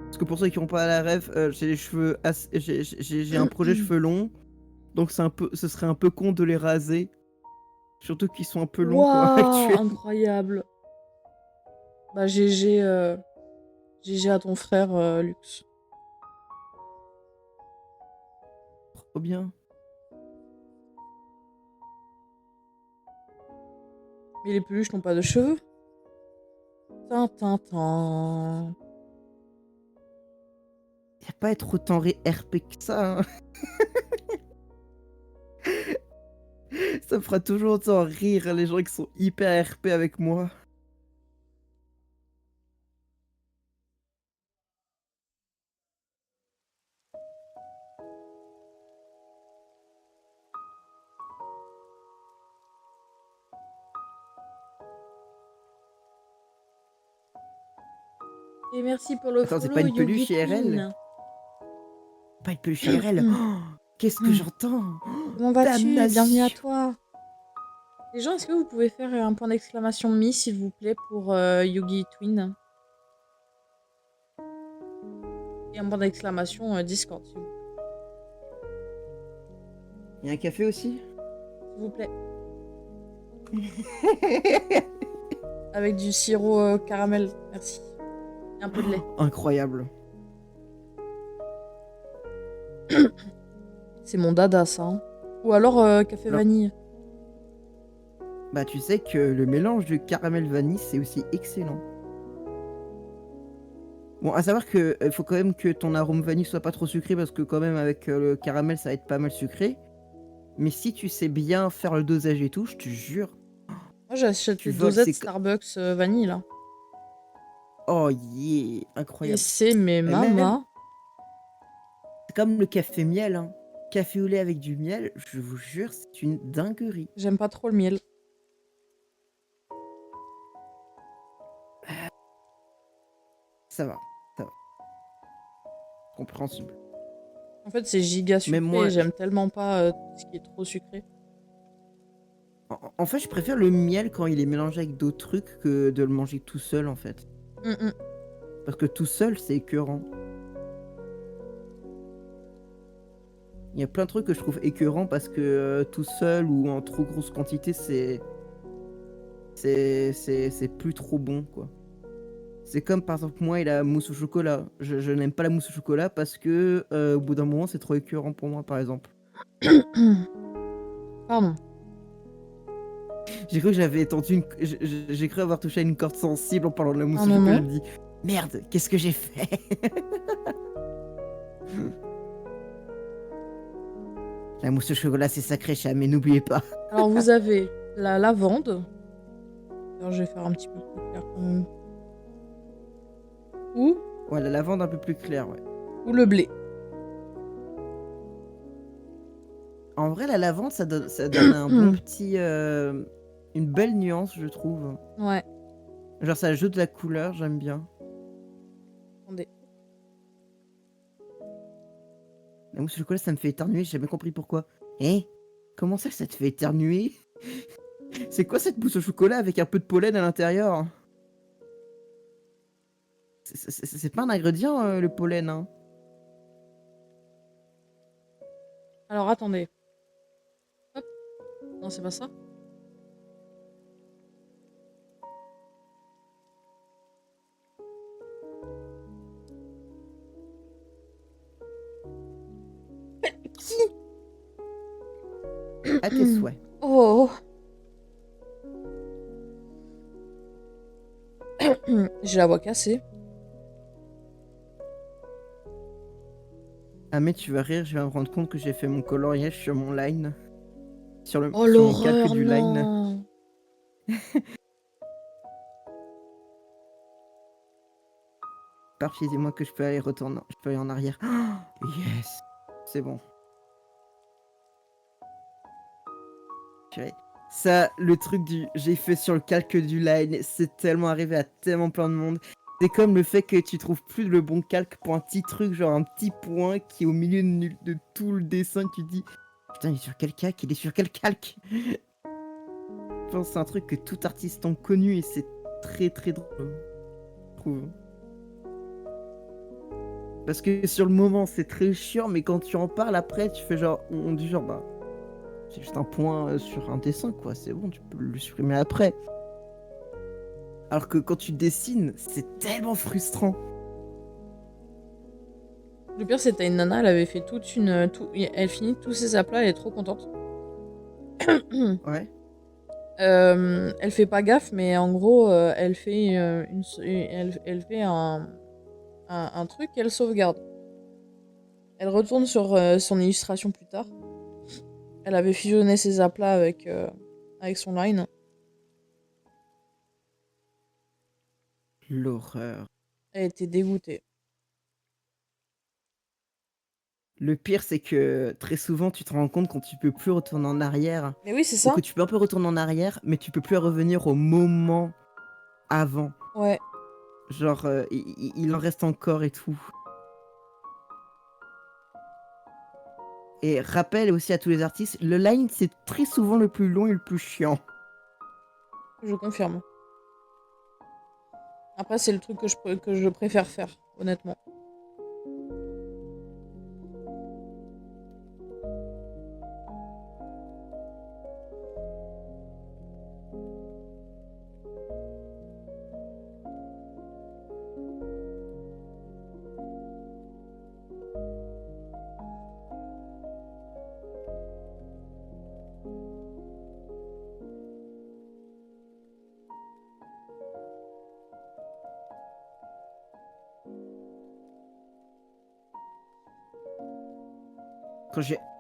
Parce que pour ceux qui n'ont pas la rêve, j'ai les cheveux... J'ai un projet cheveux longs, donc ce serait un peu con de les raser. Surtout qu'ils sont un peu longs, quoi, Waouh, actuellement. incroyable. Bah, GG à ton frère, Lux. Trop bien. Mais les peluches n'ont pas de cheveux. Tintin. Y a pas être autant RP que ça, hein. Ça me fera toujours autant rire les gens qui sont hyper RP avec moi. Et merci pour le Attends, c'est pas follow, une Yogi peluche IRL? Queen. Pas une peluche IRL. Oh, qu'est-ce que j'entends? Oh, Comment vas-tu? Bienvenue à damnation. toi. Les gens, est-ce que vous pouvez faire un point d'exclamation Mi, s'il vous plaît, pour Yogi Twin? Et un point d'exclamation Discord, s'il Y a un café aussi? vous plaît. Avec du sirop caramel, merci. Et un peu de lait. Incroyable. C'est mon dada, ça. Hein. Ou alors café Alors, vanille. bah tu sais que le mélange de caramel vanille, c'est aussi excellent. Bon, à savoir que faut quand même que ton arôme vanille soit pas trop sucré parce que quand même avec le caramel, ça va être pas mal sucré. Mais si tu sais bien faire le dosage et tout, je te jure, Moi, j'achète tu les voles. dosettes Starbucks vanille, là. Oh yeah, Et incroyable. c'est mes Et même, mamas. c'est comme le café miel, hein. café au lait avec du miel, je vous jure, c'est une dinguerie. J'aime pas trop le miel. Ça va, ça va, compréhensible. En fait, c'est giga Même sucré et moi, j'aime tellement pas tout ce qui est trop sucré. en fait, je préfère le miel quand il est mélangé avec d'autres trucs que de le manger tout seul, en fait. Mm. Parce que tout seul, c'est écœurant. Il y a plein de trucs que je trouve écœurants parce que tout seul ou en trop grosse quantité, c'est plus trop bon, quoi. C'est comme par exemple moi et la mousse au chocolat. Je n'aime pas la mousse au chocolat parce que au bout d'un moment, c'est trop écœurant pour moi, par exemple. Pardon. J'ai cru que j'avais tendu une... J'ai cru avoir touché à une corde sensible en parlant de la mousse Un au chocolat. moment. Je me dis, merde, qu'est-ce que j'ai fait? La mousse au chocolat, c'est sacré, chat, mais n'oubliez pas. Alors, vous avez la lavande. Alors, je vais faire un petit peu plus clair quand même. Ouais, la lavande un peu plus claire, ouais. Ou le blé. En vrai, la lavande, ça donne un bon petit... une belle nuance, je trouve. Ouais. Genre, ça ajoute de la couleur, j'aime bien. Attendez. La mousse au chocolat, ça me fait éternuer, j'ai jamais compris pourquoi. Eh? Comment ça te fait éternuer? C'est quoi cette mousse au chocolat avec un peu de pollen à l'intérieur? C'est pas un ingrédient, le pollen, hein. Alors, attendez. Hop. Non, c'est pas ça. À tes souhaits. Oh. J'ai la voix cassée. Ah mais tu vas rire, je vais me rendre compte que j'ai fait mon coloriage sur mon line. Sur Oh, mon calque l'horreur, du line. non. Parfait, dis-moi que je peux aller retourner. Je peux aller en arrière. Oh, yes. C'est bon. Purée. Ça, le truc du j'ai fait sur le calque du line, c'est tellement arrivé à tellement plein de monde. C'est comme le fait que tu trouves plus le bon calque pour un petit truc, genre un petit point qui est au milieu de tout le dessin. Tu te dis, putain, il est sur quel calque? Il est sur quel calque? Je pense que c'est un truc que tout artiste a connu et c'est très très drôle, je trouve. Parce que sur le moment, c'est très chiant, mais quand tu en parles après, tu fais genre, on dit genre, bah, c'est juste un point sur un dessin, quoi. C'est bon, tu peux le supprimer après. Alors que quand tu dessines, c'est tellement frustrant. Le pire, c'était une nana, elle avait fait toute une. Elle finit tous ses aplats, elle est trop contente. Ouais. Elle fait pas gaffe, mais en gros, elle fait, elle fait un truc qu'elle sauvegarde. Elle retourne sur son illustration plus tard. Elle avait fusionné ses aplats avec son line. L'horreur. Elle était dégoûtée. Le pire, c'est que très souvent, tu te rends compte quand tu peux plus retourner en arrière. Mais oui, c'est Ou ça. que tu peux un peu retourner en arrière, mais tu peux plus revenir au moment avant. Ouais. Genre, il en reste encore et tout. Et rappel aussi à tous les artistes, le line, c'est très souvent le plus long et le plus chiant. Je confirme. Après, c'est le truc que je préfère faire, honnêtement.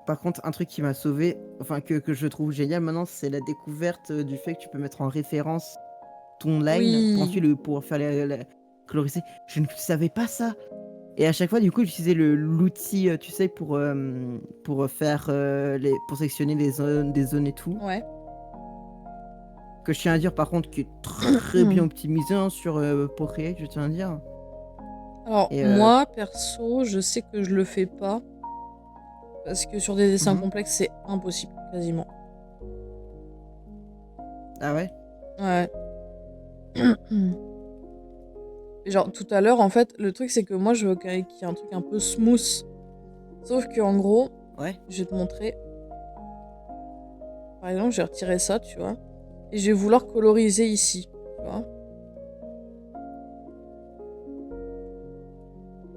Par contre, un truc qui m'a sauvé, enfin que je trouve génial maintenant, c'est la découverte du fait que tu peux mettre en référence ton line pour Oui. ensuite pouvoir faire coloriser. Je ne savais pas ça. Et à chaque fois, du coup, j'utilisais l'outil, tu sais, pour faire pour sectionner les zones, des zones et tout. Ouais. Que je tiens à dire, par contre, qui est très bien optimisé hein, sur Procreate, je tiens à dire. Alors, Et moi, perso, je sais que je le fais pas. Parce que sur des dessins complexes, c'est impossible, quasiment. Ah ouais? Ouais. Et genre, tout à l'heure, en fait, le truc, c'est que moi, je veux qu'il y ait un truc un peu smooth. Sauf que en gros, Ouais. je vais te montrer. Par exemple, je vais retirer ça, tu vois. Et je vais vouloir coloriser ici, tu vois.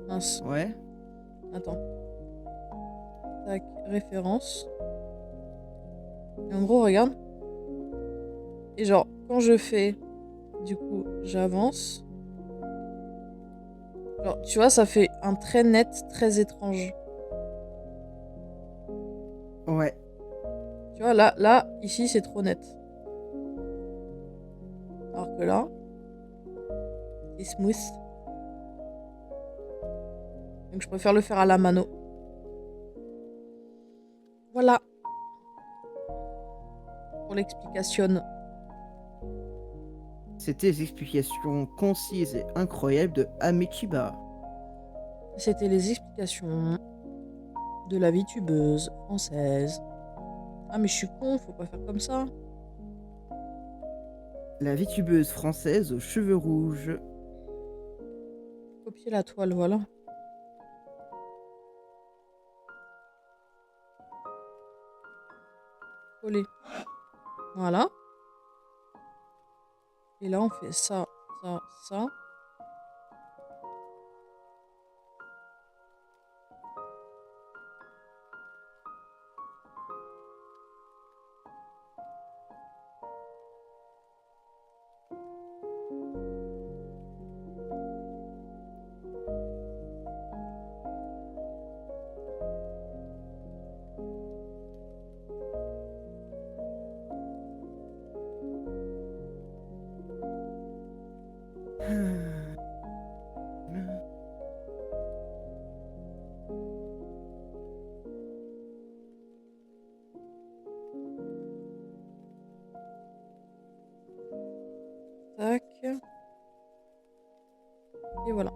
Mince. Ouais. Attends. Tac, référence. Et en gros, regarde. Et genre, quand je fais, du coup, j'avance. Genre, tu vois, ça fait un trait net, très étrange. Ouais. Tu vois, là, ici, c'est trop net. Alors que là, c'est smooth. Donc je préfère le faire à la mano. Voilà. Pour l'explication. C'était les explications concises et incroyables de Amichiba. C'était les explications de la VTubeuse française. Ah mais je suis con, faut pas faire comme ça. La VTubeuse française aux cheveux rouges. Copier la toile, voilà. Coller. Voilà. Et là on fait ça, ça, ça. Tac. Et voilà.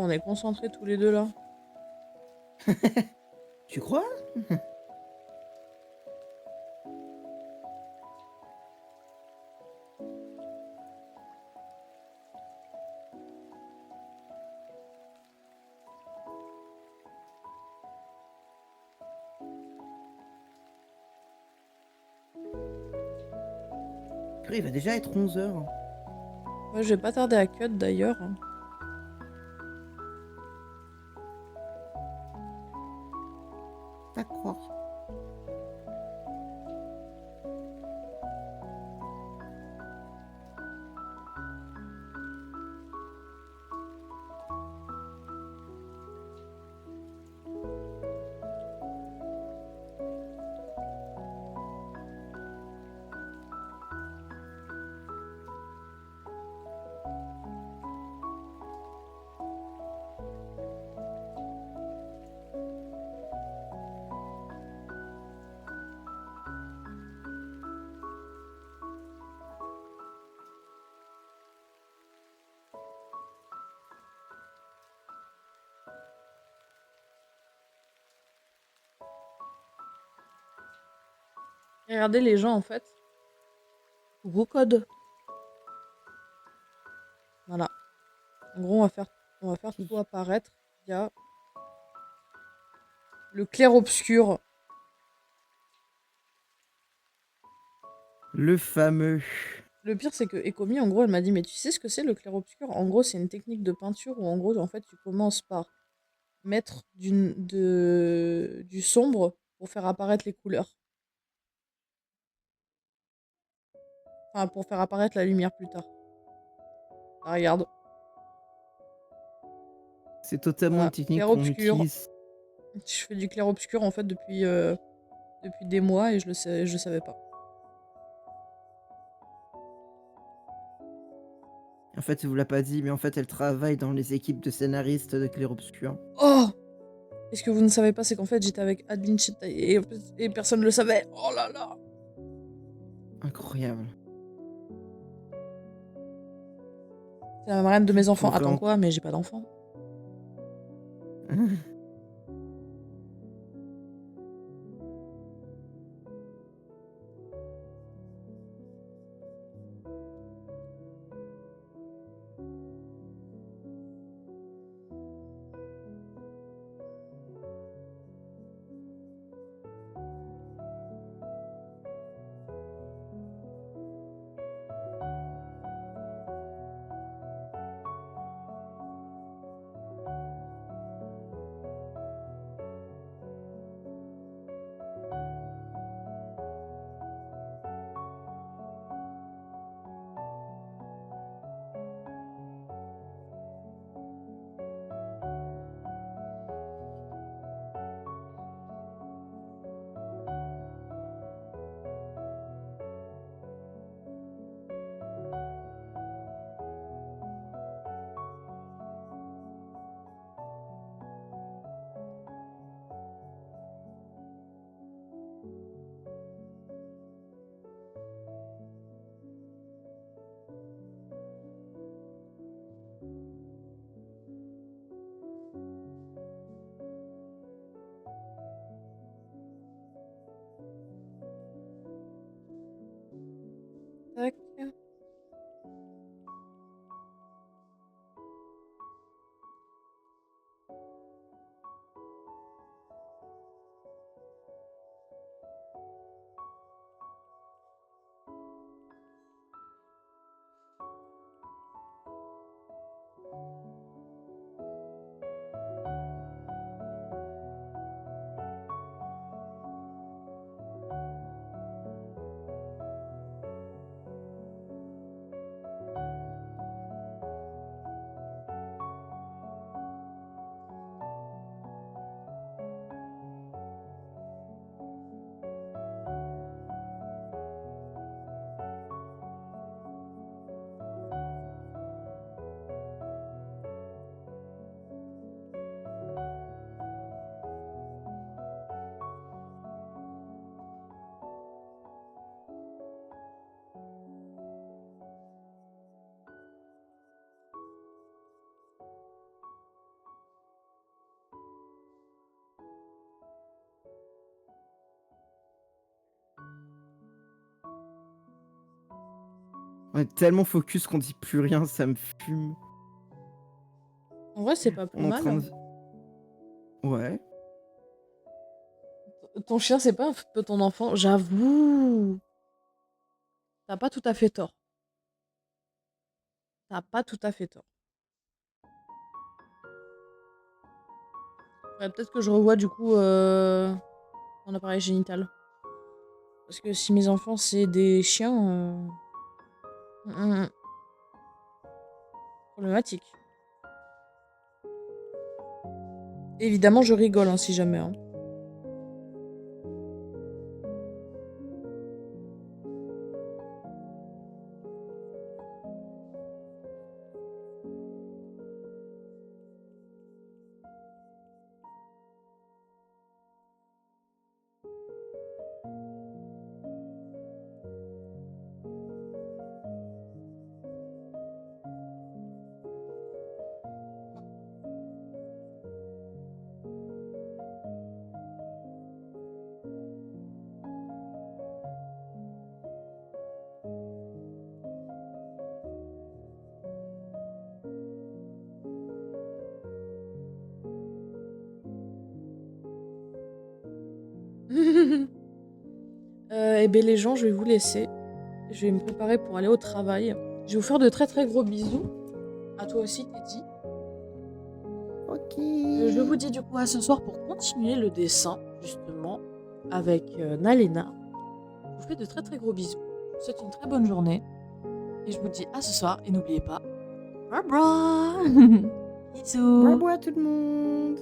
On est concentrés tous les deux là. Tu crois? Purée, il va déjà être 11 h. Ouais, je vais pas tarder à cut d'ailleurs. D'accord. Regardez les gens en fait. Gros code. Voilà. En gros, on va faire tout apparaître via le clair-obscur. Le fameux. Le pire, c'est que Ekomi, en gros, elle m'a dit, mais tu sais ce que c'est le clair-obscur? En gros, c'est une technique de peinture où, en gros, en fait, tu commences par mettre du sombre pour faire apparaître les couleurs. Enfin, pour faire apparaître la lumière plus tard. Ah, regarde. C'est totalement une Voilà. technique qu'on Clair-obscur. utilise. Je fais du clair-obscur, en fait, depuis des mois et je le savais pas. En fait, il vous l'a pas dit, mais en fait, elle travaille dans les équipes de scénaristes de Clair Obscur. Oh! Et ce que vous ne savez pas, c'est qu'en fait, j'étais avec Admin et personne ne le savait. Oh là là! Incroyable. C'est la marraine de mes enfants. Faudrait Attends en... quoi? Mais j'ai pas d'enfant. Tac. On est tellement focus qu'on dit plus rien, ça me fume. En vrai, c'est pas plus On est en mal, train hein. de... Ouais. Ton chien, c'est pas un peu ton enfant? J'avoue. T'as pas tout à fait tort. T'as pas tout à fait tort. Ouais, peut-être que je revois du coup mon appareil génital. Parce que si mes enfants c'est des chiens, mm, mm, problématique. Évidemment, je rigole hein, si jamais. Hein. Eh bien les gens, je vais vous laisser. Je vais me préparer pour aller au travail. Je vais vous faire de très très gros bisous. À toi aussi, Teddy. Ok. Je vous dis du coup à ce soir pour continuer le dessin, justement, avec Nalena. Je vous fais de très très gros bisous. Je vous souhaite une très bonne journée. Et je vous dis à ce soir. Et n'oubliez pas, bra bra. Bisous. Bravo à tout le monde.